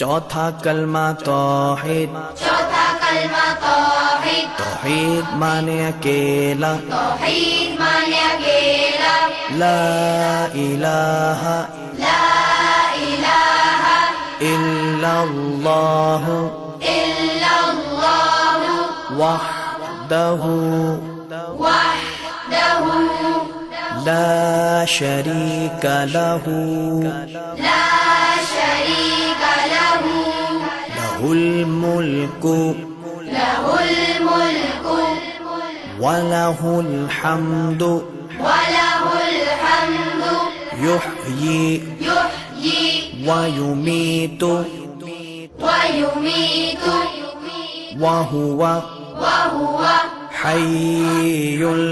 चौथा कलमा तौहीद। चौथा कलमा तौहीद। तौहीद माने अकेला। तौहीद माने अकेला। ला इलाहा ला इलाहा इल्लल्लाहु इल्लल्लाहु वहदहु वहदहु ला शरीका लहु ला शरीका लहु लहुल मुल्कु लहुल मुल्कु वलहुल हम्दु वलहुल हम्दु युहयी युहयी वयुमीतु वयुमीतु वहुव वहुव हय्युल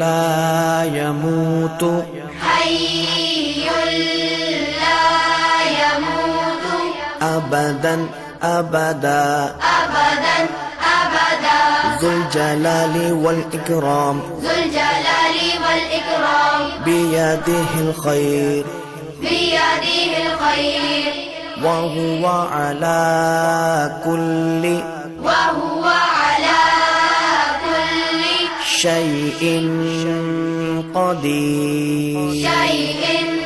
ला यमूतु हय्युल ला यमूतु अबदन अबदा अबदन अबदा ज़ुल जलाली वल इकराम ज़ुल जलाली वल इकराम बियदिहिल खैर बियदिहिल खैर वहुव अला कुल्लि वहुव अला कुल्लि शैइन क़दीर। शैइन